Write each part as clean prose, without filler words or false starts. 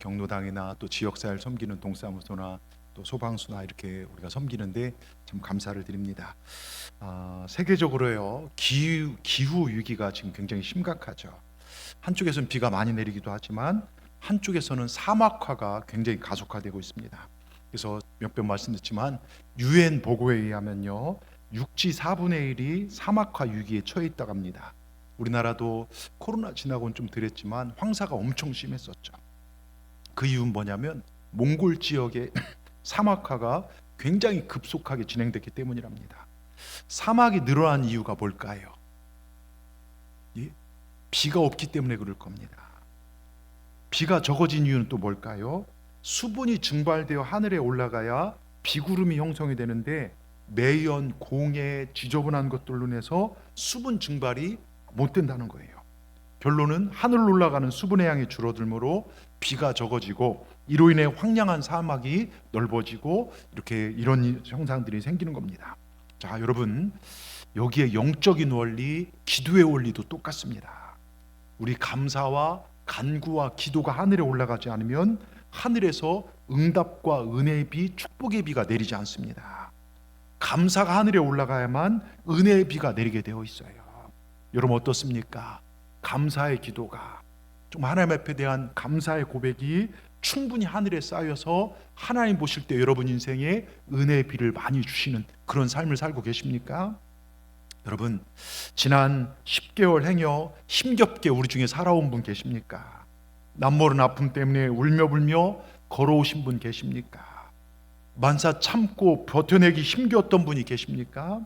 경로당이나 또 지역사회를 섬기는 동사무소나 또 소방수나 이렇게 우리가 섬기는데 참 감사를 드립니다. 세계적으로요, 기후 위기가 지금 굉장히 심각하죠. 한쪽에서는 비가 많이 내리기도 하지만 한쪽에서는 사막화가 굉장히 가속화되고 있습니다. 그래서 몇 번 말씀드렸지만 유엔 보고에 의하면요, 육지 4분의 1이 사막화 위기에 처해 있다고 합니다. 우리나라도 코로나 지나고는 좀 덜했지만 황사가 엄청 심했었죠. 그 이유는 뭐냐면 몽골 지역의 사막화가 굉장히 급속하게 진행됐기 때문이랍니다. 사막이 늘어난 이유가 뭘까요? 예? 비가 없기 때문에 그럴 겁니다. 비가 적어진 이유는 또 뭘까요? 수분이 증발되어 하늘에 올라가야 비구름이 형성이 되는데 매연, 공해, 지저분한 것들로 인해서 수분 증발이 못 된다는 거예요. 결론은 하늘로 올라가는 수분의 양이 줄어들므로 비가 적어지고 이로 인해 황량한 사막이 넓어지고 이렇게 이런 현상들이 생기는 겁니다. 자, 여러분, 여기에 영적인 원리, 기도의 원리도 똑같습니다. 우리 감사와 간구와 기도가 하늘에 올라가지 않으면 하늘에서 응답과 은혜의 비, 축복의 비가 내리지 않습니다. 감사가 하늘에 올라가야만 은혜의 비가 내리게 되어 있어요. 여러분 어떻습니까? 감사의 기도가, 좀 하나님 앞에 대한 감사의 고백이 충분히 하늘에 쌓여서 하나님 보실 때 여러분 인생에 은혜의 비를 많이 주시는 그런 삶을 살고 계십니까? 여러분, 지난 10개월 행여 힘겹게 우리 중에 살아온 분 계십니까? 남모른 아픔 때문에 울며불며 걸어오신 분 계십니까? 만사 참고 버텨내기 힘겼던 분이 계십니까?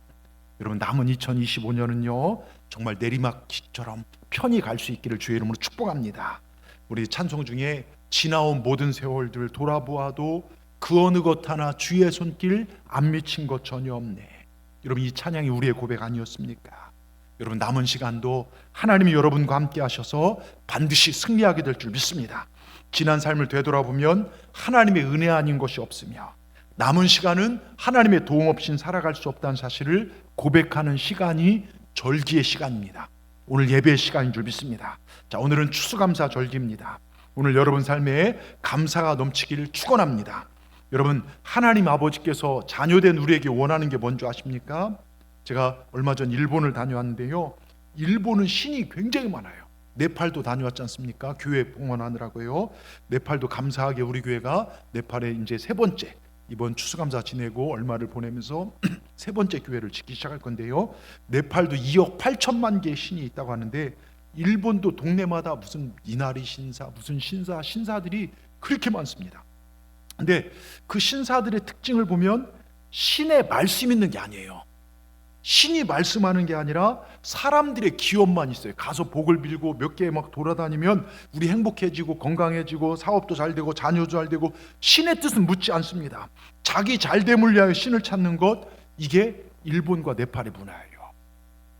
여러분, 남은 2025년은요 정말 내리막길처럼 편히 갈 수 있기를 주의 이름으로 축복합니다. 우리 찬송 중에 지나온 모든 세월들 돌아보아도 그 어느 것 하나 주의 손길 안 미친 것 전혀 없네. 여러분, 이 찬양이 우리의 고백 아니었습니까? 여러분, 남은 시간도 하나님이 여러분과 함께 하셔서 반드시 승리하게 될 줄 믿습니다. 지난 삶을 되돌아보면 하나님의 은혜 아닌 것이 없으며 남은 시간은 하나님의 도움 없이는 살아갈 수 없다는 사실을 고백하는 시간이 절기의 시간입니다. 오늘 예배의 시간인 줄 믿습니다. 자, 오늘은 추수감사 절기입니다. 오늘 여러분 삶에 감사가 넘치기를 축원합니다. 여러분, 하나님 아버지께서 자녀된 우리에게 원하는 게 뭔지 아십니까? 제가 얼마 전 일본을 다녀왔는데요, 일본은 신이 굉장히 많아요. 네팔도 다녀왔지 않습니까? 교회 봉헌하느라고요. 네팔도 감사하게 우리 교회가 네팔에 이제 세 번째, 이번 추수감사 지내고 얼마를 보내면서 세 번째 교회를 짓기 시작할 건데요, 네팔도 2억 8천만 개의 신이 있다고 하는데 일본도 동네마다 무슨 이나리 신사, 무슨 신사들이 그렇게 많습니다. 근데 그 신사들의 특징을 보면 신의 말씀 있는 게 아니에요. 신이 말씀하는 게 아니라 사람들의 기원만 있어요. 가서 복을 빌고 몇 개 막 돌아다니면 우리 행복해지고 건강해지고 사업도 잘 되고 자녀도 잘 되고, 신의 뜻은 묻지 않습니다. 자기 잘됨을 위하여 신을 찾는 것, 이게 일본과 네팔의 문화예요.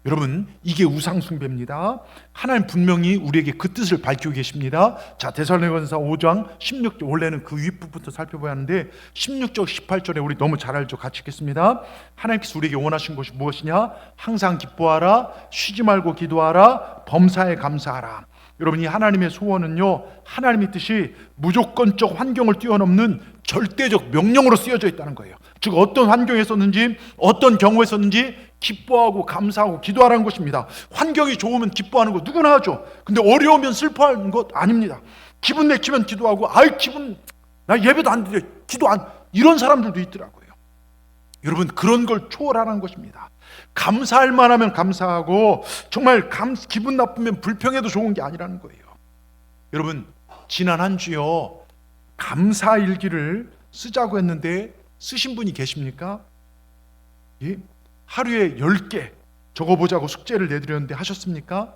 여러분, 이게 우상숭배입니다. 하나님 분명히 우리에게 그 뜻을 밝히고 계십니다. 자, 데살로니가서 5장 16절, 원래는 그 윗부분부터 살펴봐야 하는데 16절 18절에 우리 너무 잘 알죠? 같이 읽겠습니다. 하나님께서 우리에게 원하신 것이 무엇이냐? 항상 기뻐하라, 쉬지 말고 기도하라, 범사에 감사하라. 여러분, 이 하나님의 소원은요, 하나님의 뜻이 무조건적 환경을 뛰어넘는 절대적 명령으로 쓰여져 있다는 거예요. 즉, 어떤 환경에 섰는지, 어떤 경우에 섰는지 기뻐하고 감사하고 기도하라는 것입니다. 환경이 좋으면 기뻐하는 거 누구나 하죠. 근데 어려우면 슬퍼하는 것 아닙니다. 기분 내키면 기도하고, 아이 기분 나 예배도 안 드려, 기도 안, 이런 사람들도 있더라고요. 여러분, 그런 걸 초월하라는 것입니다. 감사할 만하면 감사하고, 정말 기분 나쁘면 불평해도 좋은 게 아니라는 거예요. 여러분, 지난 한 주요 감사 일기를 쓰자고 했는데 쓰신 분이 계십니까? 예? 하루에 10개 적어보자고 숙제를 내드렸는데 하셨습니까?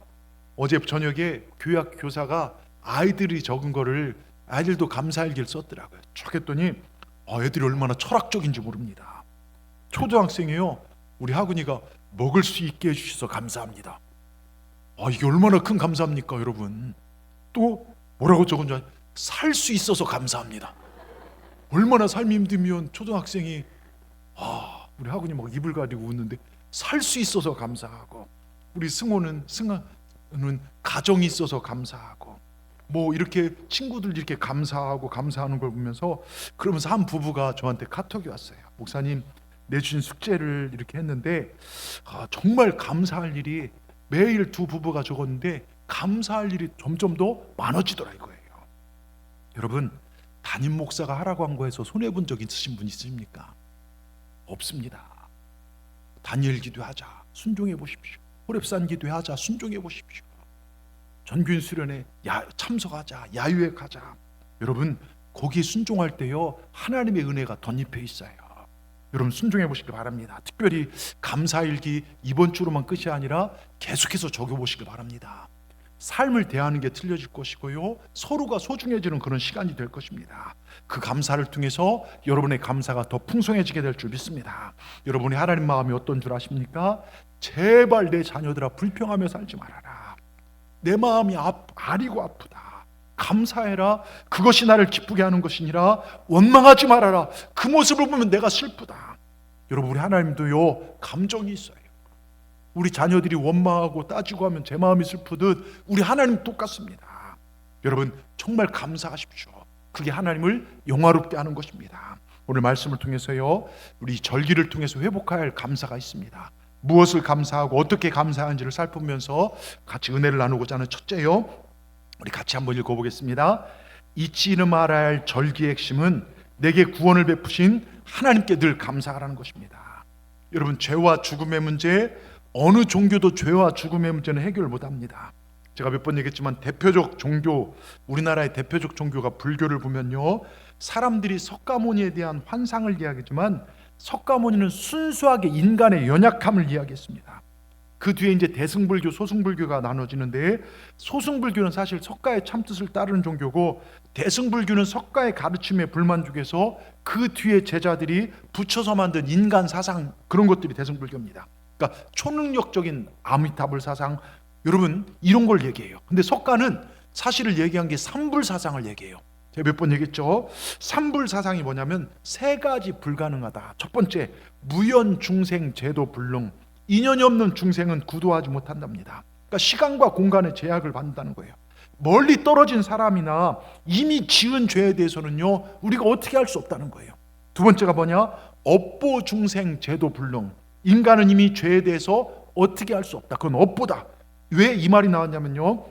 어제 저녁에 교회학 교사가 아이들이 적은 거를, 아이들도 감사일기를 썼더라고요. 쭉 했더니 애들이 얼마나 철학적인지 모릅니다. 초등학생이에요. 우리 하근이가 먹을 수 있게 해주셔서 감사합니다. 이게 얼마나 큰 감사합니까, 여러분? 또 뭐라고 적은 줄 아세요? 살 수 있어서 감사합니다. 얼마나 삶이 힘들면 초등학생이 우리 하근이 막 입을 가리고 웃는데 살 수 있어서 감사하고, 우리 승호는 가정이 있어서 감사하고, 뭐 이렇게 친구들 이렇게 감사하는 걸 보면서, 그러면서 한 부부가 저한테 카톡이 왔어요. 목사님, 내주신 숙제를 이렇게 했는데 정말 감사할 일이, 매일 두 부부가 적었는데 감사할 일이 점점 더 많아지더라 이거예요. 여러분, 담임 목사가 하라고 한 거에서 손해본 적 있으신 분 있습니까? 없습니다. 다니엘 기도하자, 순종해 보십시오. 호렙산 기도하자, 순종해 보십시오. 전교인 수련회 참석하자, 야유회 가자. 여러분, 거기에 순종할 때요, 하나님의 은혜가 덧입혀 있어요. 여러분, 순종해 보시길 바랍니다. 특별히 감사일기 이번 주로만 끝이 아니라 계속해서 적어보시길 바랍니다. 삶을 대하는 게 틀려질 것이고요, 서로가 소중해지는 그런 시간이 될 것입니다. 그 감사를 통해서 여러분의 감사가 더 풍성해지게 될 줄 믿습니다. 여러분이 하나님 마음이 어떤 줄 아십니까? 제발 내 자녀들아 불평하며 살지 말아라. 내 마음이 아리고 아프다. 감사해라. 그것이 나를 기쁘게 하는 것이니라. 원망하지 말아라. 그 모습을 보면 내가 슬프다. 여러분, 우리 하나님도요, 감정이 있어요. 우리 자녀들이 원망하고 따지고 하면 제 마음이 슬프듯 우리 하나님 똑같습니다. 여러분, 정말 감사하십시오. 그게 하나님을 영화롭게 하는 것입니다. 오늘 말씀을 통해서요, 우리 절기를 통해서 회복해야 할 감사가 있습니다. 무엇을 감사하고 어떻게 감사하는지를 살펴보면서 같이 은혜를 나누고자 하는 첫째요, 우리 같이 한번 읽어보겠습니다. 잊지는 말아야 할 절기의 핵심은 내게 구원을 베푸신 하나님께 늘 감사하라는 것입니다. 여러분, 죄와 죽음의 문제, 어느 종교도 죄와 죽음의 문제는 해결 못합니다. 제가 몇 번 얘기했지만 대표적 종교, 우리나라의 대표적 종교가 불교를 보면요, 사람들이 석가모니에 대한 환상을 이야기하지만 석가모니는 순수하게 인간의 연약함을 이야기했습니다. 그 뒤에 이제 대승불교, 소승불교가 나눠지는데, 소승불교는 사실 석가의 참뜻을 따르는 종교고, 대승불교는 석가의 가르침에 불만족해서 그 뒤에 제자들이 붙여서 만든 인간 사상, 그런 것들이 대승불교입니다. 그러니까 초능력적인 아미타불 사상, 여러분 이런 걸 얘기해요. 근데 석가는 사실을 얘기한 게 삼불사상을 얘기해요. 제가 몇 번 얘기했죠. 삼불사상이 뭐냐면 세 가지 불가능하다. 첫 번째, 무연 중생 제도 불능. 인연이 없는 중생은 구도하지 못한답니다. 그러니까 시간과 공간의 제약을 받는다는 거예요. 멀리 떨어진 사람이나 이미 지은 죄에 대해서는요, 우리가 어떻게 할 수 없다는 거예요. 두 번째가 뭐냐? 업보 중생 제도 불능. 인간은 이미 죄에 대해서 어떻게 할 수 없다. 그건 업보다. 왜 이 말이 나왔냐면요,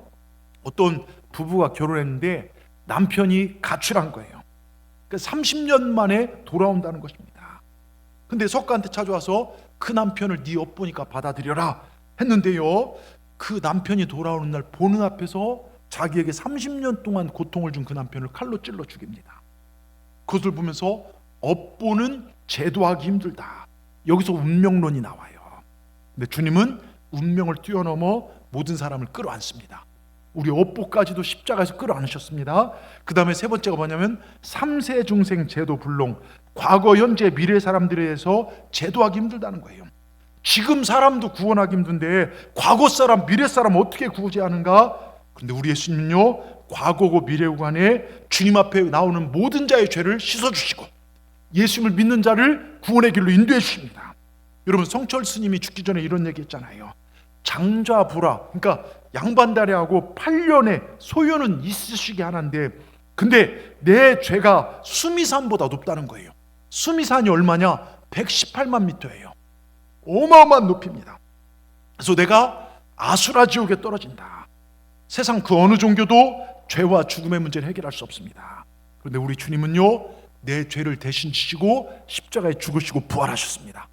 어떤 부부가 결혼했는데 남편이 가출한 거예요. 그러니까 30년 만에 돌아온다는 것입니다. 근데 석가한테 찾아와서 그 남편을 네 업보니까 받아들여라 했는데요, 그 남편이 돌아오는 날 보는 앞에서 자기에게 30년 동안 고통을 준 그 남편을 칼로 찔러 죽입니다. 그것을 보면서 업보는 제도하기 힘들다. 여기서 운명론이 나와요. 근데 주님은 운명을 뛰어넘어 모든 사람을 끌어안습니다. 우리 업보까지도 십자가에서 끌어안으셨습니다. 그 다음에 세 번째가 뭐냐면 삼세 중생 제도 불능. 과거, 현재, 미래 사람들에 대해서 제도하기 힘들다는 거예요. 지금 사람도 구원하기 힘든데 과거 사람, 미래 사람 어떻게 구제하는가? 그런데 우리 예수님은요, 과거고 미래고 간에 주님 앞에 나오는 모든 자의 죄를 씻어주시고 예수님을 믿는 자를 구원의 길로 인도해 주십니다. 여러분, 성철 스님이 죽기 전에 이런 얘기 했잖아요. 장좌불화, 그러니까 양반다리하고 8년의 소요는 있으시게 하는데, 근데 내 죄가 수미산보다 높다는 거예요. 수미산이 얼마냐? 118만 미터예요. 어마어마한 높이입니다. 그래서 내가 아수라 지옥에 떨어진다. 세상 그 어느 종교도 죄와 죽음의 문제를 해결할 수 없습니다. 그런데 우리 주님은요, 내 죄를 대신 지시고 십자가에 죽으시고 부활하셨습니다.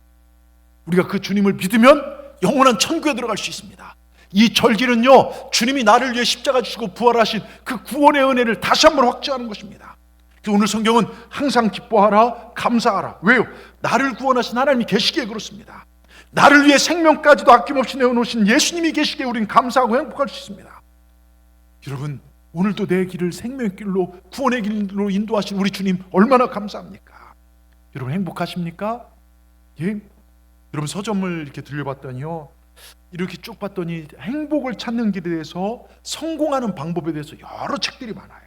우리가 그 주님을 믿으면 영원한 천국에 들어갈 수 있습니다. 이 절기는요, 주님이 나를 위해 십자가 지시고 부활하신 그 구원의 은혜를 다시 한번 확증하는 것입니다. 그래서 오늘 성경은 항상 기뻐하라, 감사하라. 왜요? 나를 구원하신 하나님이 계시기에 그렇습니다. 나를 위해 생명까지도 아낌없이 내어놓으신 예수님이 계시기에 우리는 감사하고 행복할 수 있습니다. 여러분, 오늘도 내 길을 생명의 길로, 구원의 길로 인도하신 우리 주님 얼마나 감사합니까? 여러분, 행복하십니까? 예? 여러분, 서점을 이렇게 들려봤더니요, 이렇게 쭉 봤더니 행복을 찾는 길에 대해서, 성공하는 방법에 대해서 여러 책들이 많아요.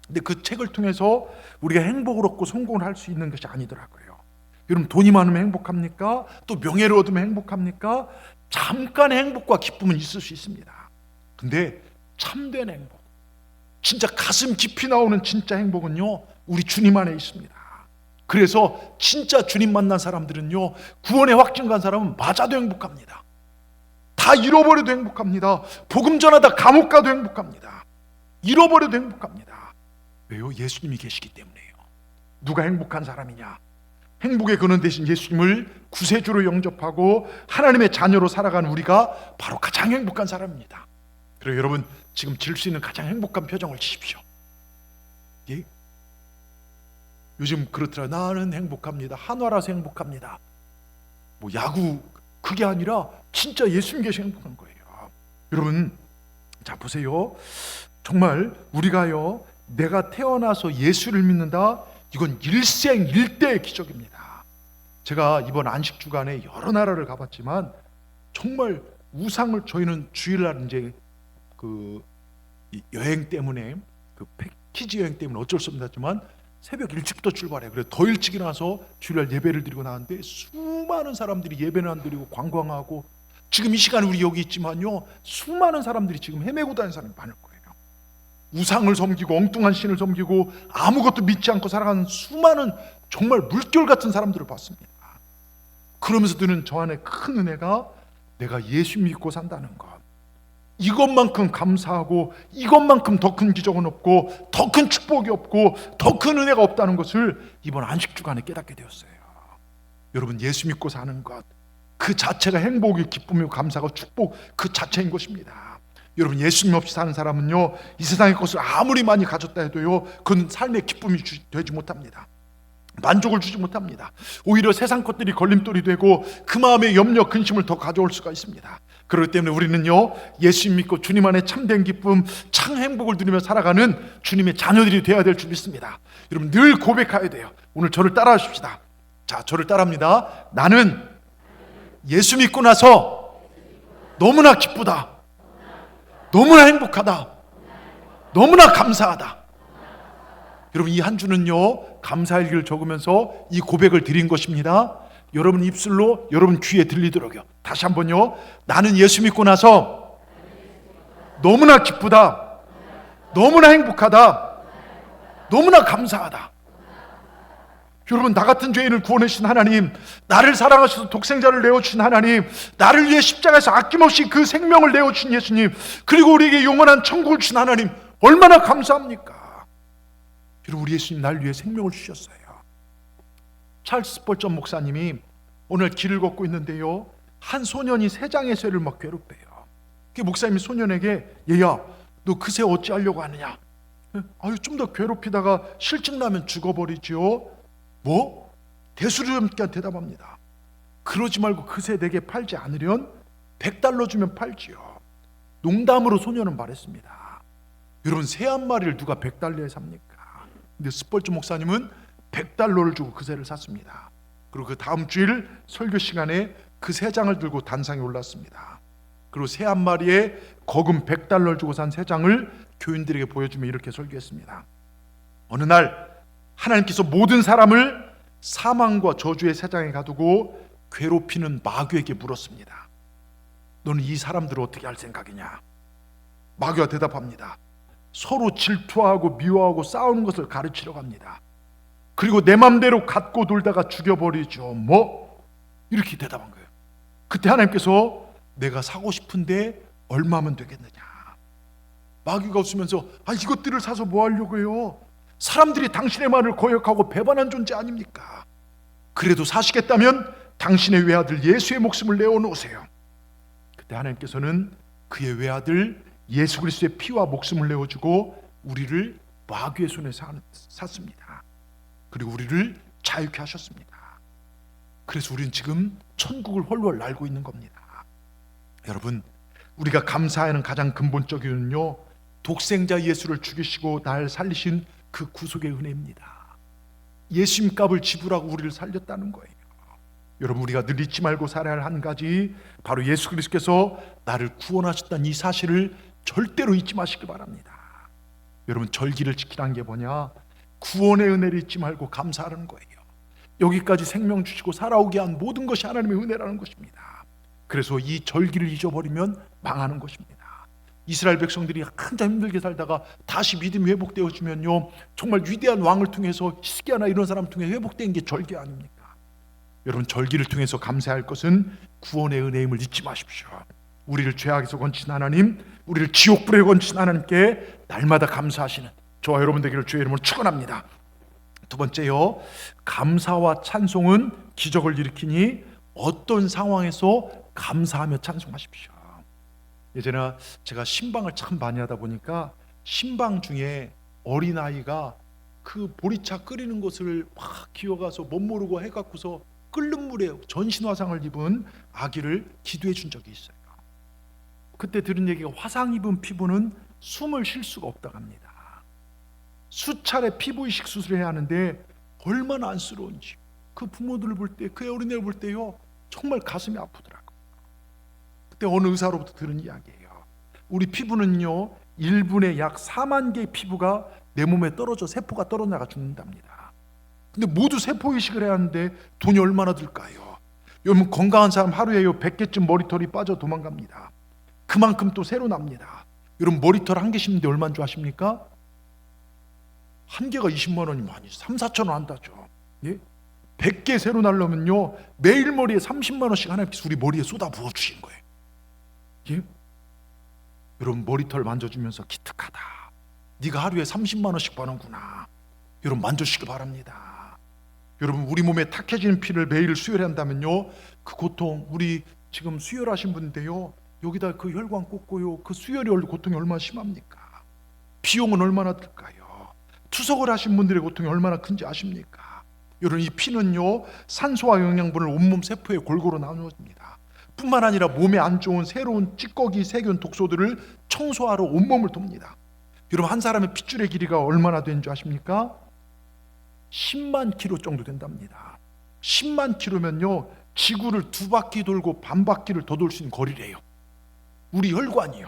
근데 그 책을 통해서 우리가 행복을 얻고 성공을 할 수 있는 것이 아니더라고요. 여러분, 돈이 많으면 행복합니까? 또 명예를 얻으면 행복합니까? 잠깐의 행복과 기쁨은 있을 수 있습니다. 근데 참된 행복, 진짜 가슴 깊이 나오는 진짜 행복은요, 우리 주님 안에 있습니다. 그래서 진짜 주님 만난 사람들은요, 구원의 확증 간 사람은 맞아도 행복합니다. 다 잃어버려도 행복합니다. 복음 전하다 감옥 가도 행복합니다. 잃어버려도 행복합니다. 왜요? 예수님이 계시기 때문에요. 누가 행복한 사람이냐? 행복의 근원 되신 예수님을 구세주로 영접하고 하나님의 자녀로 살아가는 우리가 바로 가장 행복한 사람입니다. 그리고 여러분, 지금 질 수 있는 가장 행복한 표정을 지십시오. 예? 요즘 그렇더라. 나는 행복합니다. 한화라서 행복합니다. 뭐 야구 그게 아니라 진짜 예수님 계시 행복한 거예요. 여러분, 자 보세요. 정말 우리가요, 내가 태어나서 예수를 믿는다, 이건 일생일대의 기적입니다. 제가 이번 안식 주간에 여러 나라를 가봤지만 정말 우상을, 저희는 주일날 이제 그 여행 때문에, 그 패키지 여행 때문에 어쩔 수 없었지만 새벽 일찍부터 출발해. 그래서 더 일찍 일어나서 주일날 예배를 드리고 나왔는데 수많은 사람들이 예배는 안 드리고 관광하고, 지금 이 시간에 우리 여기 있지만요, 수많은 사람들이 지금 헤매고 다니는 사람이 많을 거예요. 우상을 섬기고 엉뚱한 신을 섬기고 아무것도 믿지 않고 살아가는 수많은 정말 물결 같은 사람들을 봤습니다. 그러면서 드는 저 안에 큰 은혜가, 내가 예수 믿고 산다는 것, 이것만큼 감사하고 이것만큼 더 큰 기적은 없고 더 큰 축복이 없고 더 큰 은혜가 없다는 것을 이번 안식 주간에 깨닫게 되었어요. 여러분, 예수 믿고 사는 것 그 자체가 행복이, 기쁨이고 감사가 축복 그 자체인 것입니다. 여러분, 예수님 없이 사는 사람은요, 이 세상의 것을 아무리 많이 가졌다 해도요, 그건 삶의 기쁨이 되지 못합니다. 만족을 주지 못합니다. 오히려 세상 것들이 걸림돌이 되고 그 마음에 염려, 근심을 더 가져올 수가 있습니다. 그렇기 때문에 우리는요, 예수 믿고 주님 안에 참된 기쁨, 참 행복을 누리며 살아가는 주님의 자녀들이 되어야 될 줄 믿습니다. 여러분, 늘 고백해야 돼요. 오늘 저를 따라하십시다. 자, 저를 따라합니다. 나는 예수 믿고 나서 너무나 기쁘다, 너무나 행복하다, 너무나 감사하다. 여러분, 이 한 주는요, 감사일기를 적으면서 이 고백을 드린 것입니다. 여러분 입술로, 여러분 귀에 들리도록요. 다시 한번요. 나는 예수 믿고 나서 너무나 기쁘다, 너무나 행복하다, 너무나 감사하다. 여러분, 나 같은 죄인을 구원해 주신 하나님, 나를 사랑하셔서 독생자를 내어주신 하나님, 나를 위해 십자가에서 아낌없이 그 생명을 내어주신 예수님, 그리고 우리에게 영원한 천국을 주신 하나님, 얼마나 감사합니까? 여러분, 우리 예수님 날 위해 생명을 주셨어요. 찰스 스펄전 목사님이 오늘 길을 걷고 있는데요, 한 소년이 새 장의 쇠를 막 괴롭혀요. 그 목사님이 소년에게, 얘야, 너 그 새 어찌하려고 하느냐? 아유, 좀 더 괴롭히다가 실증 나면 죽어버리지요. 뭐? 대수롭게 대답합니다. 그러지 말고 그 새 내게 팔지 않으련 $100 주면 팔지요. 농담으로 소년은 말했습니다. 여러분, 새 한 마리를 누가 $100에 삽니까? 근데 스펄전 목사님은 $100를 주고 그 새를 샀습니다. 그리고 그 다음 주일 설교 시간에 그 새 장을 들고 단상에 올랐습니다. 그리고 새 한 마리에 거금 $100 주고 산 새 장을 교인들에게 보여주며 이렇게 설교했습니다. 어느 날 하나님께서 모든 사람을 사망과 저주의 새 장에 가두고 괴롭히는 마귀에게 물었습니다. 너는 이 사람들을 어떻게 할 생각이냐? 마귀가 대답합니다. 서로 질투하고 미워하고 싸우는 것을 가르치려고 합니다. 그리고 내 맘대로 갖고 놀다가 죽여버리죠. 뭐? 이렇게 대답한 거예요. 그때 하나님께서, 내가 사고 싶은데 얼마면 되겠느냐? 마귀가 웃으면서, 이것들을 사서 뭐 하려고요? 사람들이 당신의 말을 거역하고 배반한 존재 아닙니까? 그래도 사시겠다면 당신의 외아들 예수의 목숨을 내어놓으세요. 그때 하나님께서는 그의 외아들 예수 그리스도의 피와 목숨을 내어주고 우리를 마귀의 손에 샀습니다. 그리고 우리를 자유케 하셨습니다. 그래서 우리는 지금 천국을 헐헐 날고 있는 겁니다. 여러분, 우리가 감사하는 가장 근본적인 이유는요, 독생자 예수를 죽이시고 날 살리신 그 구속의 은혜입니다. 예수님 값을 지불하고 우리를 살렸다는 거예요. 여러분, 우리가 늘 잊지 말고 살아야 할 한 가지, 바로 예수 그리스도께서 나를 구원하셨다는 이 사실을 절대로 잊지 마시기 바랍니다. 여러분, 절기를 지키라는 게 뭐냐? 구원의 은혜를 잊지 말고 감사하는 거예요. 여기까지 생명 주시고 살아오게 한 모든 것이 하나님의 은혜라는 것입니다. 그래서 이 절기를 잊어버리면 망하는 것입니다. 이스라엘 백성들이 한참 힘들게 살다가 다시 믿음이 회복되어지면요, 정말 위대한 왕을 통해서 히스기야나 이런 사람 통해 회복된 게 절기 아닙니까? 여러분, 절기를 통해서 감사할 것은 구원의 은혜임을 잊지 마십시오. 우리를 죄악에서 건진 하나님, 우리를 지옥불에 건진 하나님께 날마다 감사하시는 저와 여러분 되기를 주의 이름으로 축원합니다. 두 번째요, 감사와 찬송은 기적을 일으키니 어떤 상황에서 감사하며 찬송하십시오. 예전에 제가 신방을 참 많이 하다 보니까 신방 중에 어린아이가 그 보리차 끓이는 것을 막 기어가서 못 모르고 해갖고서 끓는 물에 전신화상을 입은 아기를 기도해 준 적이 있어요. 그때 들은 얘기가 화상 입은 피부는 숨을 쉴 수가 없다고 합니다. 수차례 피부 이식 수술을 해야 하는데 얼마나 안쓰러운지 그 부모들을 볼 때, 그 어린애를 볼 때요, 정말 가슴이 아프더라고요. 그때 어느 의사로부터 들은 이야기예요. 우리 피부는요, 1분에 약 4만 개의 피부가 내 몸에 떨어져 세포가 떨어나가 죽는답니다. 근데 모두 세포 이식을 해야 하는데 돈이 얼마나 들까요? 여러분, 건강한 사람 하루에요 100개쯤 머리털이 빠져 도망갑니다. 그만큼 또 새로 납니다. 여러분, 머리털 한 개 심는데 얼마인 줄 아십니까? 한 개가 20만 원이면 아니 3, 4천 원 한다죠. 예? 100개 새로 날려면요, 매일 머리에 30만 원씩 하나님께서 우리 머리에 쏟아 부어 주신 거예요. 예? 여러분, 머리털 만져주면서 기특하다, 네가 하루에 30만 원씩 버는구나, 여러분 만져주시기 바랍니다. 여러분, 우리 몸에 탁해지는 피를 매일 수혈해야 한다면요, 그 고통, 우리 지금 수혈하신 분인데요, 여기다 그 혈관 꽂고요, 그 수혈이 고통이 얼마나 심합니까? 비용은 얼마나 들까요? 투석을 하신 분들의 고통이 얼마나 큰지 아십니까? 여러분, 이 피는요, 산소와 영양분을 온몸 세포에 골고루 나누어집니다. 뿐만 아니라 몸에 안 좋은 새로운 찌꺼기, 세균, 독소들을 청소하러 온몸을 돕니다. 여러분, 한 사람의 핏줄의 길이가 얼마나 되는 줄 아십니까? 10만 킬로 정도 된답니다. 10만 킬로면요, 지구를 2바퀴 돌고 반 바퀴를 더 돌 수 있는 거리래요. 우리 혈관이요.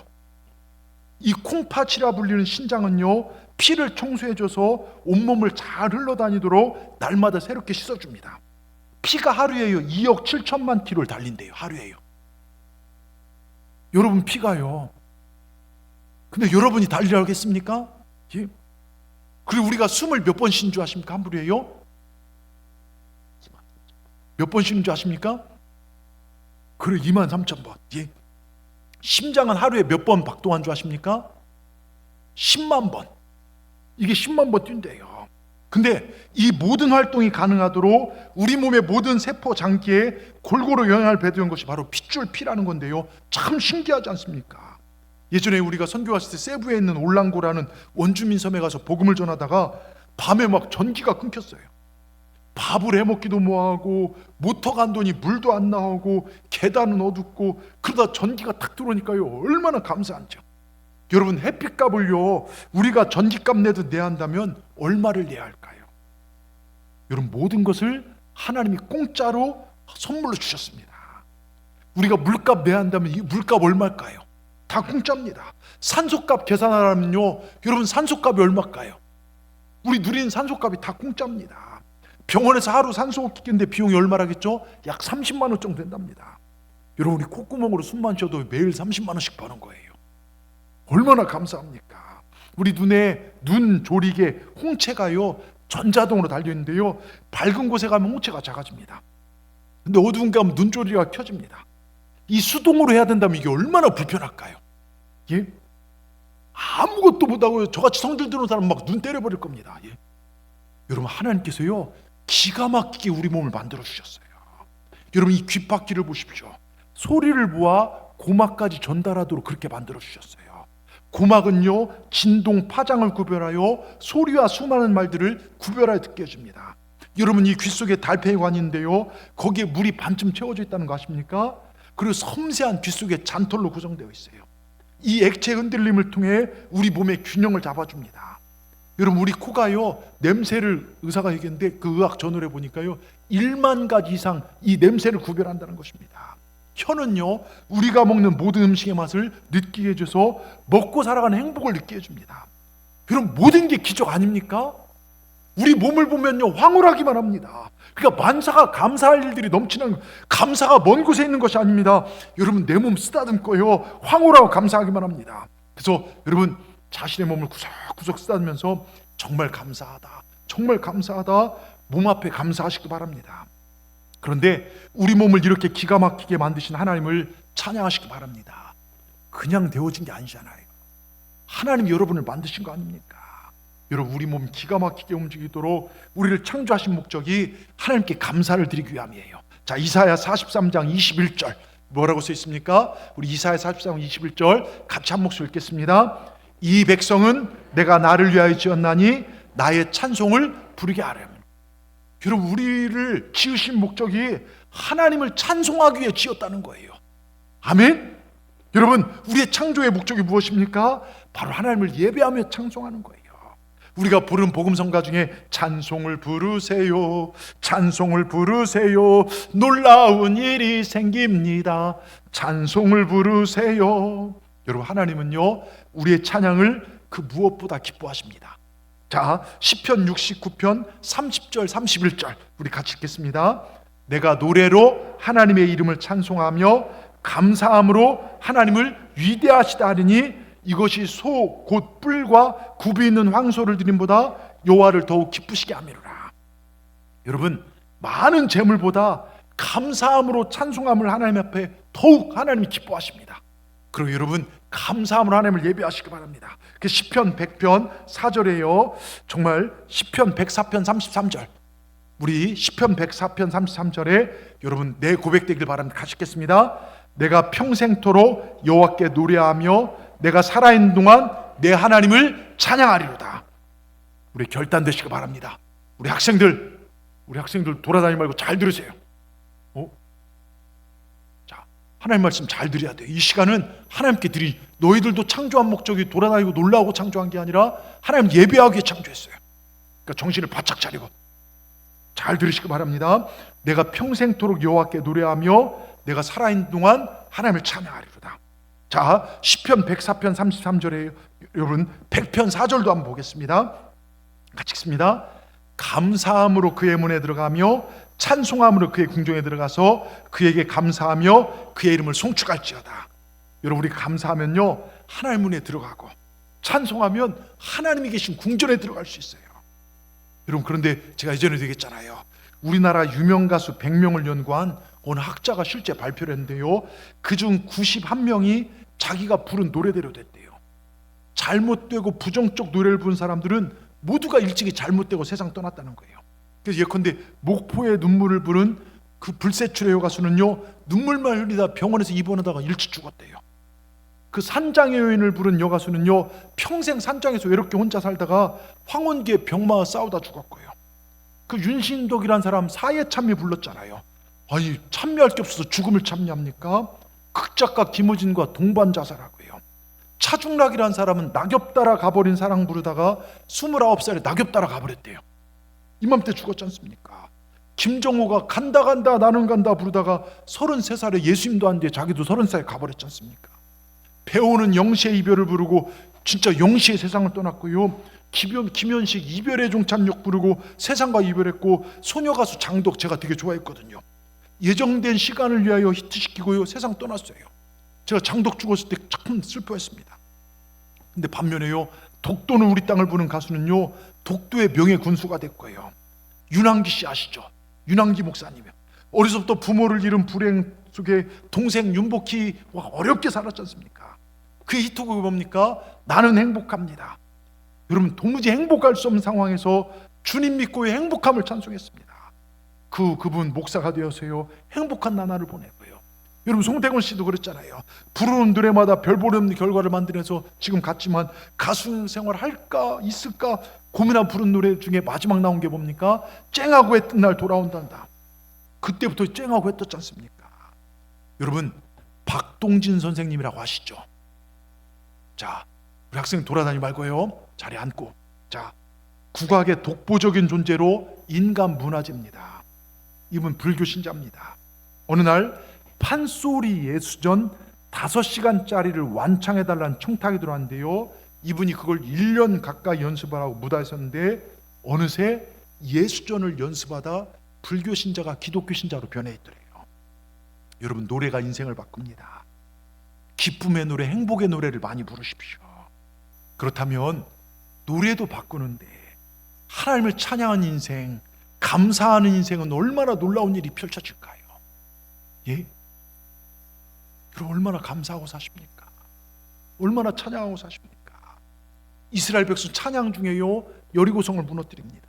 이 콩팥이라 불리는 신장은요, 피를 청소해줘서 온몸을 잘 흘러다니도록 날마다 새롭게 씻어줍니다. 피가 하루에요 2억 7천만 킬로를 달린대요. 하루에요. 여러분, 피가요. 근데 여러분이 달리라겠습니까? 예? 그리고 우리가 숨을 몇 번 쉬는 줄 아십니까? 한 부리에요? 몇 번 쉬는 줄 아십니까? 그래, 23,000번. 예? 심장은 하루에 몇 번 박동한 줄 아십니까? 10만 번. 이게 10만 번 뛴대요. 근데 이 모든 활동이 가능하도록 우리 몸의 모든 세포 장기에 골고루 영향을 배도한 것이 바로 핏줄 피라는 건데요, 참 신기하지 않습니까? 예전에 우리가 선교했을 때 세부에 있는 올랑고라는 원주민 섬에 가서 복음을 전하다가 밤에 막 전기가 끊겼어요. 밥을 해먹기도 뭐하고 모터가 안 도니 물도 안 나오고 계단은 어둡고, 그러다 전기가 탁 들어오니까요, 얼마나 감사한죠. 여러분, 햇빛값을요, 우리가 전기값 내도 내야 한다면 얼마를 내야 할까요? 여러분, 모든 것을 하나님이 공짜로 선물로 주셨습니다. 우리가 물값 내야 한다면 이 물값 얼마일까요? 다 공짜입니다. 산소값 계산하려면요, 여러분 산소값이 얼마일까요? 우리 누리는 산소값이 다 공짜입니다. 병원에서 하루 산소 끼는데 비용이 얼마라겠죠? 약 30만 원 정도 된답니다. 여러분, 우리 콧구멍으로 숨만 쉬어도 매일 30만 원씩 버는 거예요. 얼마나 감사합니까? 우리 눈에 눈 조리개 홍채가요, 전자동으로 달려있는데요, 밝은 곳에 가면 홍채가 작아집니다. 근데 어두운 데 가면 눈 조리개가 켜집니다. 이 수동으로 해야 된다면 이게 얼마나 불편할까요? 예? 아무것도 못하고 저같이 성질 들어온 사람 막 눈 때려버릴 겁니다. 예? 여러분, 하나님께서요, 기가 막히게 우리 몸을 만들어 주셨어요. 여러분, 이 귓바퀴를 보십시오. 소리를 모아 고막까지 전달하도록 그렇게 만들어 주셨어요. 고막은요, 진동, 파장을 구별하여 소리와 수많은 말들을 구별하여 듣게 해줍니다. 여러분, 이 귀 속에 달팽이관이 있는데요, 거기에 물이 반쯤 채워져 있다는 거 아십니까? 그리고 섬세한 귀 속에 잔털로 구성되어 있어요. 이 액체 흔들림을 통해 우리 몸의 균형을 잡아줍니다. 여러분, 우리 코가요, 냄새를 의사가 얘기했는데 그 의학 저널에 보니까요, 1만 가지 이상 이 냄새를 구별한다는 것입니다. 혀는요, 우리가 먹는 모든 음식의 맛을 느끼게 해줘서 먹고 살아가는 행복을 느끼게 해줍니다. 여러분, 모든 게 기적 아닙니까? 우리 몸을 보면요, 황홀하기만 합니다. 그러니까 만사가 감사할 일들이 넘치는, 감사가 먼 곳에 있는 것이 아닙니다. 여러분, 내 몸 쓰다듬고요, 황홀하고 감사하기만 합니다. 그래서 여러분 자신의 몸을 구석구석 쓰다면서 정말 감사하다, 정말 감사하다, 몸 앞에 감사하시기 바랍니다. 그런데 우리 몸을 이렇게 기가 막히게 만드신 하나님을 찬양하시기 바랍니다. 그냥 되어진 게 아니잖아요. 하나님이 여러분을 만드신 거 아닙니까? 여러분, 우리 몸 기가 막히게 움직이도록 우리를 창조하신 목적이 하나님께 감사를 드리기 위함이에요. 자, 이사야 43장 21절 뭐라고 써 있습니까? 우리 이사야 43장 21절 같이 한 목소리 읽겠습니다. 이 백성은 내가 나를 위하여 지었나니 나의 찬송을 부르게 하렴. 여러분, 우리를 지으신 목적이 하나님을 찬송하기 위해 지었다는 거예요. 아멘. 여러분, 우리의 창조의 목적이 무엇입니까? 바로 하나님을 예배하며 찬송하는 거예요. 우리가 부른 복음성가 중에 찬송을 부르세요, 찬송을 부르세요, 놀라운 일이 생깁니다, 찬송을 부르세요. 여러분, 하나님은요 우리의 찬양을 그 무엇보다 기뻐하십니다. 자, 시편 69편 30절 31절 우리 같이 읽겠습니다. 내가 노래로 하나님의 이름을 찬송하며 감사함으로 하나님을 위대하시다 하리니 이것이 소 곧 뿔과 굽이 있는 황소를 드림보다 여호와를 더욱 기쁘시게 함이로라. 여러분, 많은 재물보다 감사함으로 찬송함을 하나님 앞에 더욱 하나님이 기뻐하십니다. 그리고 여러분, 감사함으로 하나님을 예배하시기 바랍니다. 그 시편 100편 4절에요. 정말 시편 104편 33절 우리 시편 104편 33절에 여러분 내 고백되길 바랍니다. 같이 읽겠습니다. 내가 평생토록 여호와께 노래하며 내가 살아있는 동안 내 하나님을 찬양하리로다. 우리 결단되시기 바랍니다. 우리 학생들 돌아다니지 말고 잘 들으세요. 자, 하나님 말씀 잘 들어야 돼요. 이 시간은 하나님께 드린, 너희들도 창조한 목적이 돌아다니고 놀라고 창조한 게 아니라 하나님 예배하기 위해 창조했어요. 그러니까 정신을 바짝 차리고 잘 들으시기 바랍니다. 내가 평생토록 여호와께 노래하며 내가 살아있는 동안 하나님을 찬양하리로다. 자, 시편 104편 33절에 여러분 100편 4절도 한번 보겠습니다. 같이 읽습니다. 감사함으로 그의 문에 들어가며 찬송함으로 그의 궁정에 들어가서 그에게 감사하며 그의 이름을 송축할지어다. 여러분, 우리 감사하면요 하나님 문에 들어가고 찬송하면 하나님이 계신 궁전에 들어갈 수 있어요. 여러분, 그런데 제가 예전에도 얘기했잖아요. 우리나라 유명 가수 100명을 연구한 어느 학자가 실제 발표를 했는데요, 그중 91명이 자기가 부른 노래대로 됐대요. 잘못되고 부정적 노래를 부른 사람들은 모두가 일찍이 잘못되고 세상 떠났다는 거예요. 그래서 예컨대 목포의 눈물을 부른 그 불세출의 여가수는요 눈물만 흘리다 병원에서 입원하다가 일찍 죽었대요. 그 산장의 여인을 부른 여가수는요 평생 산장에서 외롭게 혼자 살다가 황혼기에 병마와 싸우다 죽었고요. 그 윤신덕이라는 사람 사예참미 불렀잖아요. 아니, 참여할 게 없어서 죽음을 참여합니까? 극작가 김우진과 동반 자살하고요. 차중락이라는 사람은 낙엽 따라 가버린 사랑 부르다가 29살에 낙엽 따라 가버렸대요. 이맘때 죽었지 않습니까? 김정호가 간다 간다 나는 간다 부르다가 33살에 예수님도 안 돼 자기도 30살에 가버렸지 않습니까? 배우는 영시의 이별을 부르고 진짜 영시의 세상을 떠났고요. 김현식 이별의 종착역 부르고 세상과 이별했고, 소녀가수 장덕 제가 되게 좋아했거든요. 예정된 시간을 위하여 히트시키고요 세상 떠났어요. 제가 장덕 죽었을 때 참 슬퍼했습니다. 근데 반면에요 독도는 우리 땅을 부른 가수는요 독도의 명예 군수가 됐고요. 윤항기 씨 아시죠? 윤항기 목사님이요. 어려서부터 부모를 잃은 불행 속에 동생 윤복희와 어렵게 살았지 않습니까? 그의 히트곡이 뭡니까? 나는 행복합니다. 여러분, 도무지 행복할 수 없는 상황에서 주님 믿고의 행복함을 찬송했습니다. 그분 목사가 되어서요 행복한 나날을 보내고요. 여러분, 송태곤 씨도 그랬잖아요. 부르는 노래마다 별 볼 없는 결과를 만들어서 지금 갔지만 가수 생활 할까 있을까 고민하고 부른 노래 중에 마지막 나온 게 뭡니까? 쨍하고 해 뜬 날 돌아온단다. 그때부터 쨍하고 해 떴지 않습니까? 여러분, 박동진 선생님이라고 아시죠? 자, 우리 학생 돌아다니지 말고요 자리에 앉고. 자, 국악의 독보적인 존재로 인간 문화재입니다. 이분 불교 신자입니다. 어느 날 판소리 예수전 5시간짜리를 완창해달라는 청탁이 들어왔는데요, 이분이 그걸 1년 가까이 연습하라고 무다에 섰는데 어느새 예수전을 연습하다 불교 신자가 기독교 신자로 변해있더래요. 여러분, 노래가 인생을 바꿉니다. 기쁨의 노래, 행복의 노래를 많이 부르십시오. 그렇다면 노래도 바꾸는데 하나님을 찬양하는 인생, 감사하는 인생은 얼마나 놀라운 일이 펼쳐질까요? 예? 그럼 얼마나 감사하고 사십니까? 얼마나 찬양하고 사십니까? 이스라엘 백성 찬양 중에요 여리고성을 무너뜨립니다.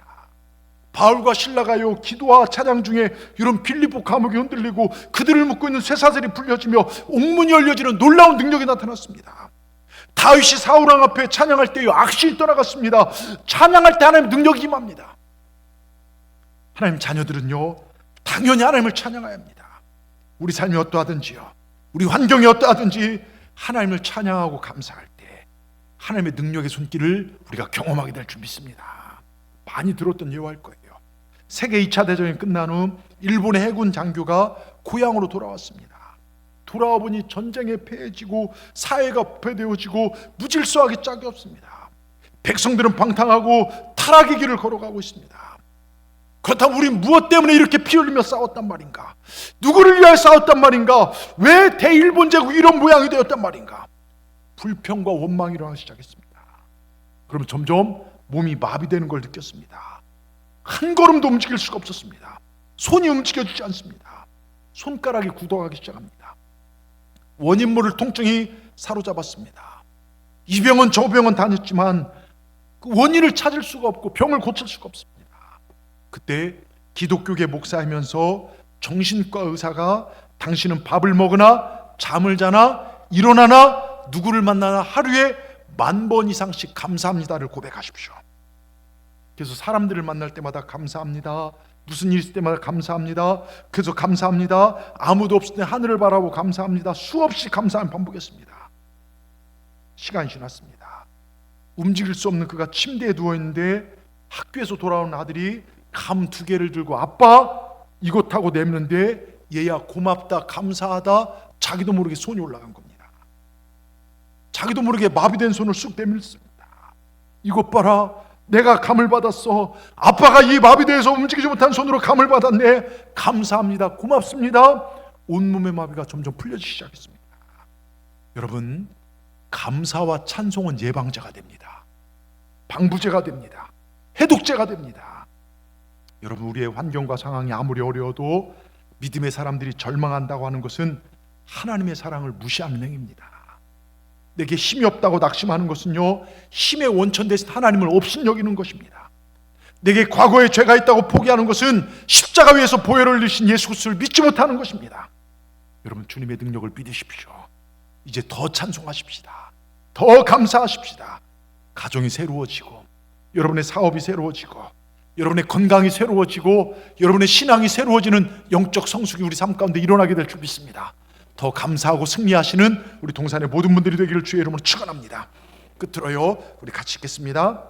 바울과 신라가요 기도와 찬양 중에 이런 빌립보 감옥이 흔들리고 그들을 묶고 있는 쇠사슬이 풀려지며 옥문이 열려지는 놀라운 능력이 나타났습니다. 다윗이 사울왕 앞에 찬양할 때요 악신이 떠나갔습니다. 찬양할 때 하나님의 능력이 임합니다. 하나님 자녀들은요 당연히 하나님을 찬양해야 합니다. 우리 삶이 어떠하든지요, 우리 환경이 어떠하든지 하나님을 찬양하고 감사할 때 하나님의 능력의 손길을 우리가 경험하게 될 줄 믿습니다. 많이 들었던 예화일 거예요. 세계 2차 대전이 끝난 후 일본의 해군 장교가 고향으로 돌아왔습니다. 돌아와 보니 전쟁에 패해지고 사회가 부패되어지고 무질서하기 짝이 없습니다. 백성들은 방탕하고 타락의 길을 걸어가고 있습니다. 그렇다면 우린 무엇 때문에 이렇게 피 흘리며 싸웠단 말인가? 누구를 위하여 싸웠단 말인가? 왜 대일본 제국이 이런 모양이 되었단 말인가? 불평과 원망이 일어나기 시작했습니다. 그러면 점점 몸이 마비되는 걸 느꼈습니다. 한 걸음도 움직일 수가 없었습니다. 손이 움직여지지 않습니다. 손가락이 굳어가기 시작합니다. 원인 모를 통증이 사로잡았습니다. 이 병원 저 병원 다녔지만 그 원인을 찾을 수가 없고 병을 고칠 수가 없습니다. 그때 기독교계 목사이면서 정신과 의사가 당신은 밥을 먹으나 잠을 자나 일어나나 누구를 만나나 하루에 10,000번 이상씩 감사합니다를 고백하십시오. 그래서 사람들을 만날 때마다 감사합니다, 무슨 일 있을 때마다 감사합니다, 그래서 감사합니다, 아무도 없을 때 하늘을 바라보고 감사합니다, 수없이 감사함을 반복했습니다. 시간이 지났습니다. 움직일 수 없는 그가 침대에 누워있는데 학교에서 돌아온 아들이 감 2개를 들고 아빠 이거 타고 내밀는데 얘야 고맙다 감사하다 자기도 모르게 손이 올라간 겁니다. 자기도 모르게 마비된 손을 쑥 내밀습니다. 이것 봐라, 내가 감을 받았어. 아빠가 이 마비되어서 움직이지 못한 손으로 감을 받았네. 감사합니다, 고맙습니다. 온몸의 마비가 점점 풀려지기 시작했습니다. 여러분, 감사와 찬송은 예방제가 됩니다. 방부제가 됩니다. 해독제가 됩니다. 여러분, 우리의 환경과 상황이 아무리 어려워도 믿음의 사람들이 절망한다고 하는 것은 하나님의 사랑을 무시하는 행위입니다. 내게 힘이 없다고 낙심하는 것은요 힘의 원천 대신 하나님을 없인 여기는 것입니다. 내게 과거에 죄가 있다고 포기하는 것은 십자가 위에서 보혈을 흘리신 예수 그리스도를 믿지 못하는 것입니다. 여러분, 주님의 능력을 믿으십시오. 이제 더 찬송하십시다. 더 감사하십시다. 가정이 새로워지고 여러분의 사업이 새로워지고 여러분의 건강이 새로워지고 여러분의 신앙이 새로워지는 영적 성숙이 우리 삶 가운데 일어나게 될 줄 믿습니다. 더 감사하고 승리하시는 우리 동산의 모든 분들이 되기를 주의 이름으로 축원합니다. 끝으로요 우리 같이 읽겠습니다.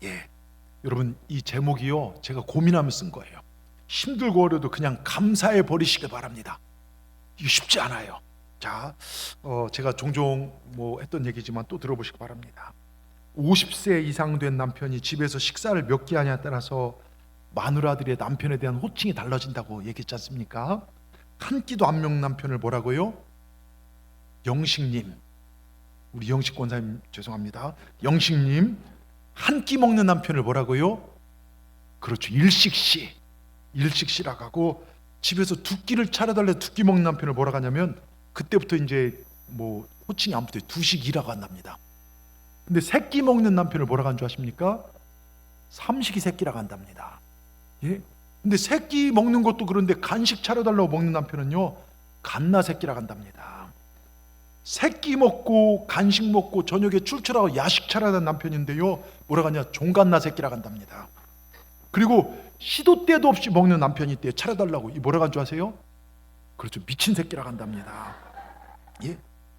예, 여러분, 이 제목이요 제가 고민하면서 쓴 거예요. 힘들고 어려도 그냥 감사해 버리시길 바랍니다. 이게 쉽지 않아요. 자, 제가 종종 했던 얘기지만 또 들어보시기 바랍니다. 50세 이상 된 남편이 집에서 식사를 몇 끼 하냐에 따라서 마누라들의 남편에 대한 호칭이 달라진다고 얘기했지 않습니까? 한 끼도 안 먹는 남편을 뭐라고요? 영식님. 우리 영식 권사님 죄송합니다. 영식님. 한 끼 먹는 남편을 뭐라고요? 그렇죠, 일식씨. 일식씨라고 하고, 집에서 2끼를 차려달래 2끼 먹는 남편을 뭐라고 하냐면 그때부터 이제 호칭이 안 붙어요. 두식이라고 한답니다. 근데 3끼 먹는 남편을 뭐라고 하는 줄 아십니까? 삼식이 새끼라고 한답니다. 예? 근데 3끼 먹는 것도 그런데 간식 차려달라고 먹는 남편은요 갓나 새끼라고 한답니다. 3끼 먹고 간식 먹고 저녁에 출출하고 야식 차려달라는 남편인데요 뭐라고 하냐? 종갓나 새끼라고 한답니다. 그리고 시도 때도 없이 먹는 남편이 있대요. 차려달라고. 이 뭐라고 한 줄 아세요? 그렇죠, 미친 새끼라고 한답니다. 예?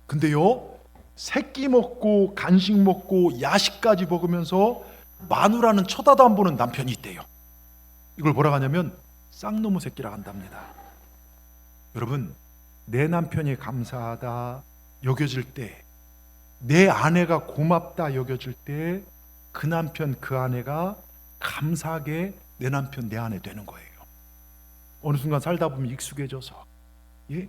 근데요 3끼 먹고 간식 먹고 야식까지 먹으면서 마누라는 쳐다도 안 보는 남편이 있대요. 이걸 뭐라고 하냐면 쌍놈의 새끼라고 한답니다. 여러분, 내 남편이 감사하다 여겨질 때, 내 아내가 고맙다 여겨질 때 그 남편 그 아내가 감사하게 내 남편 내 아내 되는 거예요. 어느 순간 살다 보면 익숙해져서 예?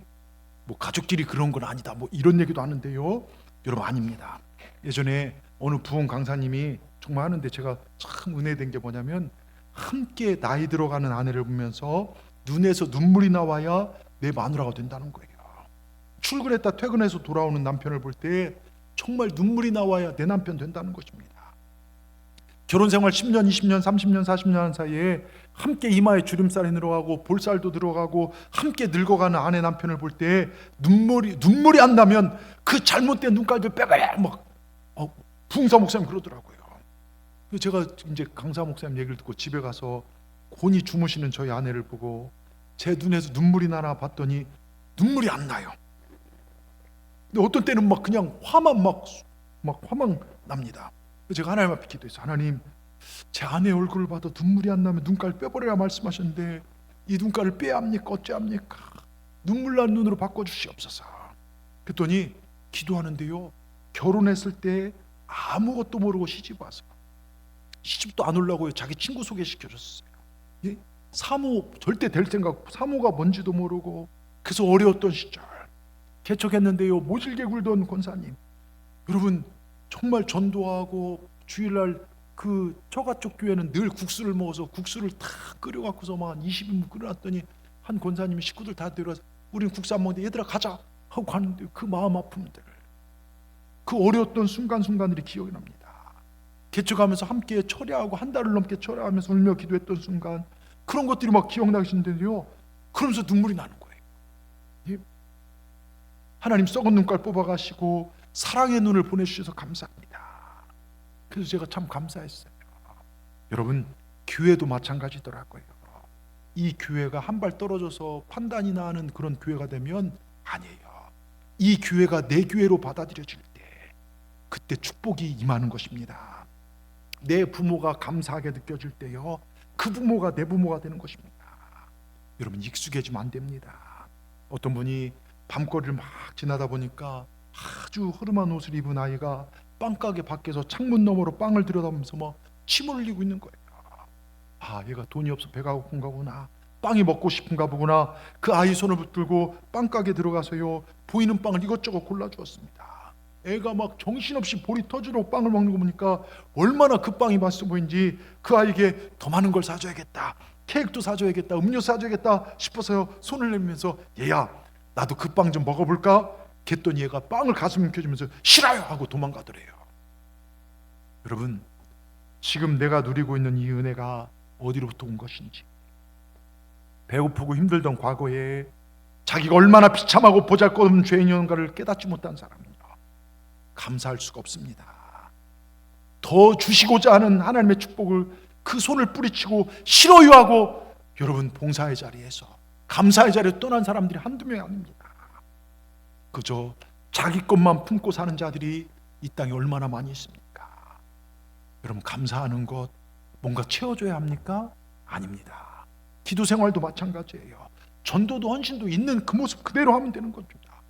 뭐 가족끼리 그런 건 아니다. 뭐 이런 얘기도 하는데요. 여러분 아닙니다. 예전에 어느 부흥 강사님이 정말 하는데 제가 참 은혜된 게 뭐냐면 함께 나이 들어가는 아내를 보면서 눈에서 눈물이 나와야 내 마누라가 된다는 거예요. 출근했다 퇴근해서 돌아오는 남편을 볼 때 정말 눈물이 나와야 내 남편 된다는 것입니다. 결혼 생활 10년, 20년, 30년, 40년 하는 사이에 함께 이마에 주름살이 늘어가고 볼살도 들어가고 함께 늙어가는 아내 남편을 볼 때 눈물이 안 나면 그 잘못된 눈깔도 빼빼 막 부흥사 목사님 그러더라고요. 제가 이제 강사 목사님 얘기를 듣고 집에 가서 곤히 주무시는 저희 아내를 보고 제 눈에서 눈물이 나나 봤더니 눈물이 안 나요. 근데 어떤 때는 막 그냥 화만 막 화만 납니다. 제가 하나님 앞에 기도했어요. 하나님, 제 아내 얼굴을 봐도 눈물이 안 나면 눈깔 빼버려라 말씀하셨는데 이 눈깔을 빼야 합니까? 어째 합니까? 눈물 난 눈으로 바꿔주시옵소서. 그랬더니 기도하는데요, 결혼했을 때 아무것도 모르고 시집 와서 시집도 안 오려고 자기 친구 소개시켜줬어요. 예? 사모 절대 될 생각, 사모가 뭔지도 모르고 그래서 어려웠던 시절 개척했는데요, 모질게 굴던 권사님, 여러분 정말 전도하고 주일날 그 처가 쪽 교회는 늘 국수를 먹어서 국수를 다 끓여갖고서 막 한 20인분 끓여놨더니 한 권사님이 식구들 다 데려와서 우린 국수 안 먹는데 얘들아 가자 하고 가는데 그 마음 아픔들, 그 어려웠던 순간순간들이 기억이 납니다. 개척하면서 함께 철야하고 한 달을 넘게 철야하면서 울며 기도했던 순간, 그런 것들이 막 기억나시는데요, 그러면서 눈물이 나는 거예요. 예? 하나님 썩은 눈깔 뽑아가시고 사랑의 눈을 보내주셔서 감사합니다. 그래서 제가 참 감사했어요. 여러분, 교회도 마찬가지더라고요. 이 교회가 한 발 떨어져서 판단이 나는 그런 교회가 되면 아니에요. 이 교회가 내 교회로 받아들여질 때 그때 축복이 임하는 것입니다. 내 부모가 감사하게 느껴질 때요, 그 부모가 내 부모가 되는 것입니다. 여러분, 익숙해지면 안 됩니다. 어떤 분이 밤거리를 막 지나다 보니까 아주 허름한 옷을 입은 아이가 빵가게 밖에서 창문 너머로 빵을 들여다보면서 막 침을 흘리고 있는 거예요. 아, 얘가 돈이 없어 배가 고픈가 보구나, 빵이 먹고 싶은가 보구나. 그 아이 손을 붙들고 빵가게 들어가서요, 보이는 빵을 이것저것 골라주었습니다. 애가 막 정신없이 볼이 터지도록 빵을 먹는 거 보니까 얼마나 그 빵이 맛있어 보이는지 그 아이에게 더 많은 걸 사줘야겠다, 케이크도 사줘야겠다, 음료 사줘야겠다 싶어서요, 손을 내밀면서 얘야 나도 그 빵 좀 먹어볼까? 했더니 얘가 빵을 가슴에 켜주면서 싫어요 하고 도망가더래요. 여러분, 지금 내가 누리고 있는 이 은혜가 어디로부터 온 것인지, 배고프고 힘들던 과거에 자기가 얼마나 비참하고 보잘것없는 죄인이었는가를 깨닫지 못한 사람은요, 감사할 수가 없습니다. 더 주시고자 하는 하나님의 축복을 그 손을 뿌리치고 싫어요 하고, 여러분 봉사의 자리에서 감사의 자리에 떠난 사람들이 한두 명이 아닙니다. 그저 자기 것만 품고 사는 자들이 이 땅에 얼마나 많이 있습니까? 여러분, 감사하는 것 뭔가 채워줘야 합니까? 아닙니다. 기도 생활도 마찬가지예요. 전도도 헌신도 있는 그 모습 그대로 하면 되는 겁니다.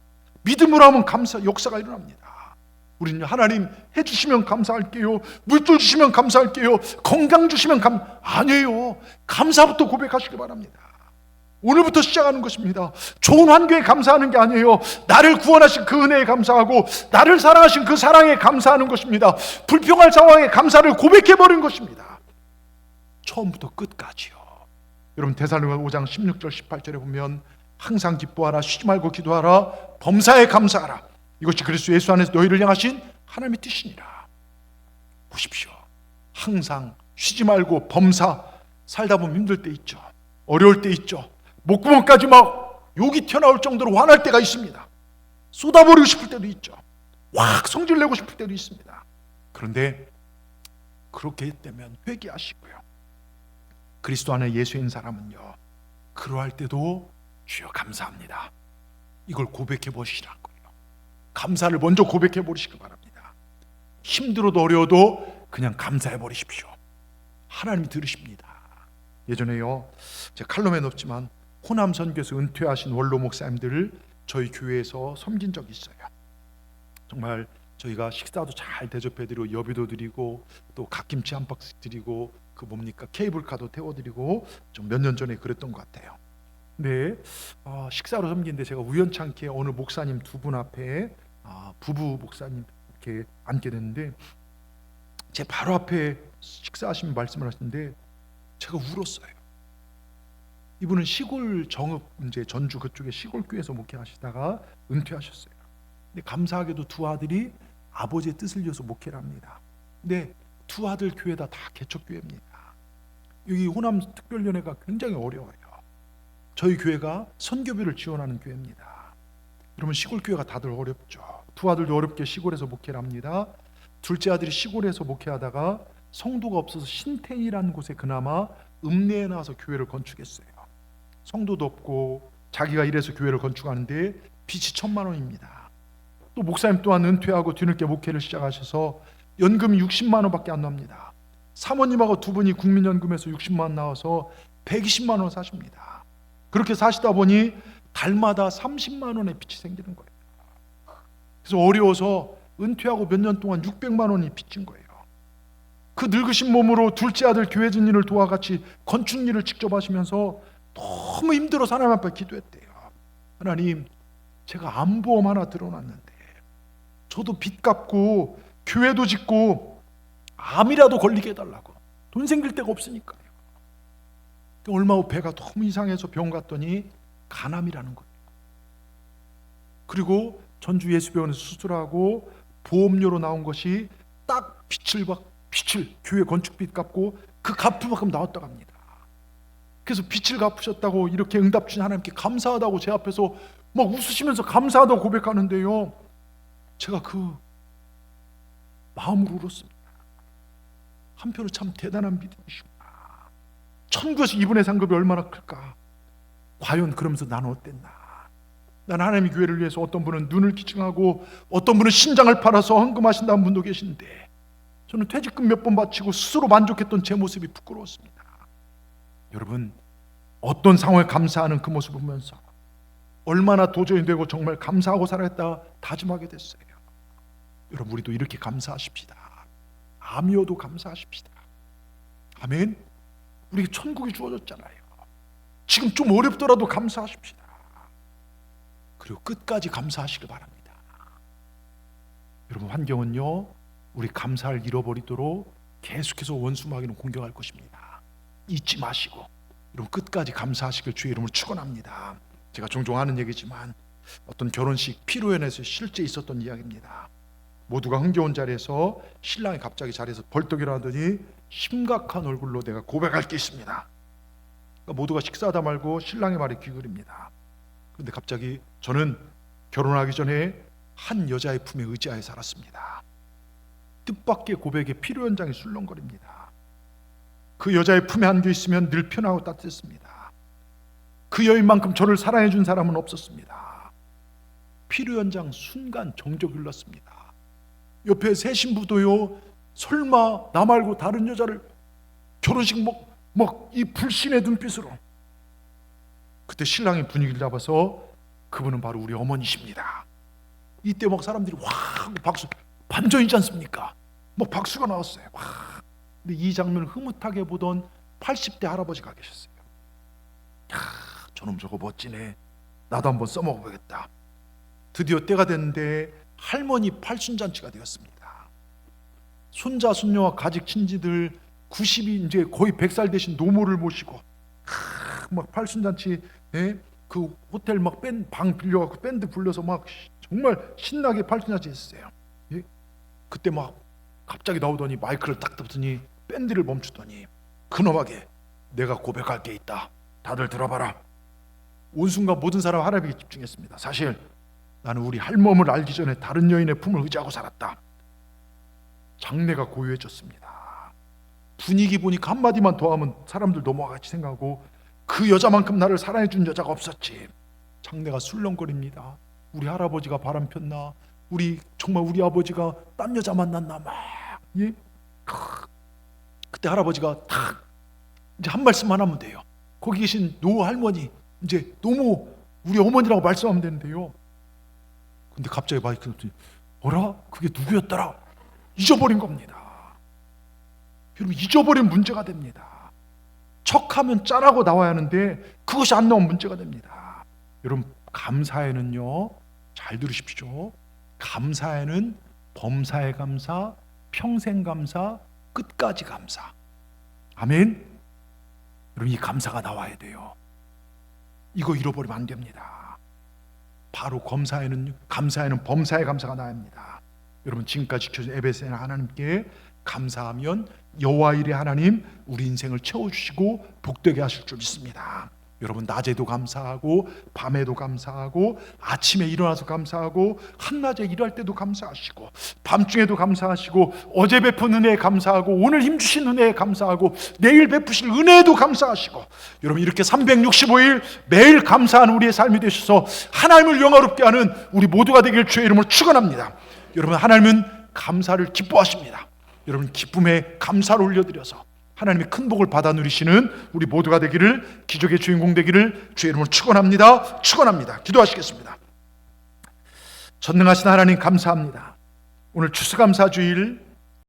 믿음으로 하면 감사 역사가 일어납니다. 우리는 하나님 해주시면 감사할게요, 물질 주시면 감사할게요, 건강 주시면 아니에요. 감사부터 고백하시기 바랍니다. 오늘부터 시작하는 것입니다. 좋은 환경에 감사하는 게 아니에요. 나를 구원하신 그 은혜에 감사하고 나를 사랑하신 그 사랑에 감사하는 것입니다. 불평할 상황에 감사를 고백해버린 것입니다. 처음부터 끝까지요. 여러분, 데살로니가 5장 16절 18절에 보면 항상 기뻐하라, 쉬지 말고 기도하라, 범사에 감사하라, 이것이 그리스도 예수 안에서 너희를 향하신 하나님의 뜻이니라. 보십시오, 항상 쉬지 말고 범사. 살다 보면 힘들 때 있죠, 어려울 때 있죠, 목구멍까지 막 욕이 튀어나올 정도로 화날 때가 있습니다. 쏟아버리고 싶을 때도 있죠, 확 성질내고 싶을 때도 있습니다. 그런데 그렇게 되면 회개하시고요, 그리스도 안에 예수인 사람은요, 그러할 때도 주여 감사합니다, 이걸 고백해 보시라는 거예요. 감사를 먼저 고백해 버리시기 바랍니다. 힘들어도 어려워도 그냥 감사해 버리십시오. 하나님이 들으십니다. 예전에요, 제가 칼럼에 넣었지만 호남 선교에서 은퇴하신 원로 목사님들을 저희 교회에서 섬긴 적이 있어요. 정말 저희가 식사도 잘 대접해드리고 여비도 드리고 또 갓김치 한 박스 드리고 그 뭡니까 케이블카도 태워드리고 좀 몇 년 전에 그랬던 것 같아요. 네, 식사로 섬기는데 제가 우연찮게 어느 목사님 두 분 앞에 부부 목사님 이렇게 앉게 됐는데 제 바로 앞에 식사하시면 말씀을 하시는데 제가 울었어요. 이분은 시골 정읍 이제 전주 그쪽에 시골 교회에서 목회하시다가 은퇴하셨어요. 근데 감사하게도 두 아들이 아버지의 뜻을 이어서 목회를 합니다. 근데 두 아들 교회 다 개척교회입니다. 여기 호남 특별위원회가 굉장히 어려워요. 저희 교회가 선교비를 지원하는 교회입니다. 그러면 시골 교회가 다들 어렵죠. 두 아들도 어렵게 시골에서 목회를 합니다. 둘째 아들이 시골에서 목회하다가 성도가 없어서 신태이라는 곳에 그나마 읍내에 나와서 교회를 건축했어요. 성도도 없고 자기가 이래서 교회를 건축하는데 빚이 1,000만 원입니다. 또 목사님 또한 은퇴하고 뒤늦게 목회를 시작하셔서 연금이 60만 원밖에 안 납니다. 사모님하고 두 분이 국민연금에서 60만 원 나와서 120만 원 사십니다. 그렇게 사시다 보니 달마다 30만 원의 빚이 생기는 거예요. 그래서 어려워서 은퇴하고 몇 년 동안 600만 원이 빚진 거예요. 그 늙으신 몸으로 둘째 아들 교회 짓일을 도와 같이 건축 일을 직접 하시면서 너무 힘들어서 하나님 앞에 기도했대요. 하나님, 제가 암보험 하나 들어놨는데 저도 빚 갚고 교회도 짓고 암이라도 걸리게 해달라고. 돈 생길 데가 없으니까요. 얼마 후 배가 너무 이상해서 병원 갔더니 간암이라는 거예요. 그리고 전주 예수병원에서 수술하고 보험료로 나온 것이 딱 빚을 교회 건축빚 갚고 그 갚을 만큼 나왔다고 합니다. 그래서 빚을 갚으셨다고 이렇게 응답 주신 하나님께 감사하다고 제 앞에서 막 웃으시면서 감사하다고 고백하는데요, 제가 그 마음으로 울었습니다. 한편으로 참 대단한 믿음이시구나. 천국에서 이분의 상급이 얼마나 클까. 과연 그러면서 나는 어땠나. 난 하나님의 교회를 위해서 어떤 분은 눈을 기증하고 어떤 분은 신장을 팔아서 헌금하신다는 분도 계신데 저는 퇴직금 몇 번 바치고 스스로 만족했던 제 모습이 부끄러웠습니다. 여러분, 어떤 상황에 감사하는 그 모습을 보면서 얼마나 도전이 되고 정말 감사하고 살아야겠다 다짐하게 됐어요. 여러분, 우리도 이렇게 감사하십시다. 암이어도 감사하십시다. 아멘. 우리에게 천국이 주어졌잖아요. 지금 좀 어렵더라도 감사하십시다. 그리고 끝까지 감사하시길 바랍니다. 여러분, 환경은요, 우리 감사를 잃어버리도록 계속해서 원수마귀는 공격할 것입니다. 잊지 마시고 여러분, 끝까지 감사하시길 주의 이름으로 축원합니다. 제가 종종 하는 얘기지만 어떤 결혼식 피로연에서 실제 있었던 이야기입니다. 모두가 흥겨운 자리에서 신랑이 갑자기 자리에서 벌떡 일어나더니 심각한 얼굴로 내가 고백할 게 있습니다. 그러니까 모두가 식사하다 말고 신랑의 말에 귀걸입니다. 그런데 갑자기 저는 결혼하기 전에 한 여자의 품에 의지하여 살았습니다. 뜻밖의 고백에 피로 현장이 술렁거립니다. 그 여자의 품에 안겨 있으면 늘 편하고 따뜻했습니다. 그 여인만큼 저를 사랑해 준 사람은 없었습니다. 피로 현장 순간 정적이 흘렀습니다. 옆에 새 신부도요, 설마 나 말고 다른 여자를 결혼식 막 이 불신의 눈빛으로. 그때 신랑이 분위기를 잡아서 그분은 바로 우리 어머니십니다. 이때 막 사람들이 와 하고 박수, 반전이지 않습니까? 막 박수가 나왔어요. 와. 근데 이 장면을 흐뭇하게 보던 80대 할아버지가 계셨어요. 야, 저놈 저거 멋지네. 나도 한번 써먹어보겠다. 드디어 때가 됐는데 할머니 팔순잔치가 되었습니다. 손자 손녀와 가족 친지들 90이 이제 거의 100살 되신 노모를 모시고 막 팔순잔치, 그 호텔 막 방 빌려갖고 밴드 불러서 막 정말 신나게 팔순잔치 했어요. 예? 그때 막 갑자기 나오더니 마이크를 딱 듣더니 밴드를 멈추더니 근엄하게 내가 고백할 게 있다. 다들 들어봐라. 온 순간 모든 사람 하나님께 집중했습니다. 사실 나는 우리 할멈을 알기 전에 다른 여인의 품을 의지하고 살았다. 장례가 고요해졌습니다. 분위기 보니까 한마디만 더 하면 사람들 넘어와 같이 생각하고 그 여자만큼 나를 사랑해 준 여자가 없었지. 장례가 술렁거립니다. 우리 할아버지가 바람 폈나, 정말 우리 아버지가 딴 여자 만났나 막. 예? 그때 할아버지가 탁 이제 한 말씀만 하면 돼요. 거기 계신 노 할머니, 이제 노모 우리 어머니라고 말씀하면 되는데요. 근데 갑자기 마이크 넣더니 어라? 그게 누구였더라? 잊어버린 겁니다. 여러분, 잊어버린 문제가 됩니다. 척하면 짜라고 나와야 하는데 그것이 안 나오면 문제가 됩니다. 여러분, 감사에는요, 잘 들으십시오. 감사에는 범사에 감사, 평생 감사, 끝까지 감사. 아멘. 여러분, 이 감사가 나와야 돼요. 이거 잃어버리면 안 됩니다. 바로 감사에는 범사에 감사가 나야 합니다. 여러분, 지금까지 지켜준 에베소의 하나님께 감사하면 여호와 일의 하나님 우리 인생을 채워주시고 복되게 하실 줄 믿습니다. 여러분, 낮에도 감사하고 밤에도 감사하고 아침에 일어나서 감사하고 한낮에 일할 때도 감사하시고 밤중에도 감사하시고 어제 베푼 은혜에 감사하고 오늘 힘주신 은혜에 감사하고 내일 베푸실 은혜에도 감사하시고, 여러분, 이렇게 365일 매일 감사하는 우리의 삶이 되셔서 하나님을 영화롭게 하는 우리 모두가 되길 주의 이름으로 축원합니다. 여러분, 하나님은 감사를 기뻐하십니다. 여러분, 기쁨에 감사를 올려드려서 하나님의 큰 복을 받아 누리시는 우리 모두가 되기를, 기적의 주인공 되기를 주의 이름으로 축원합니다. 축원합니다. 기도하시겠습니다. 전능하신 하나님, 감사합니다. 오늘 추수감사주일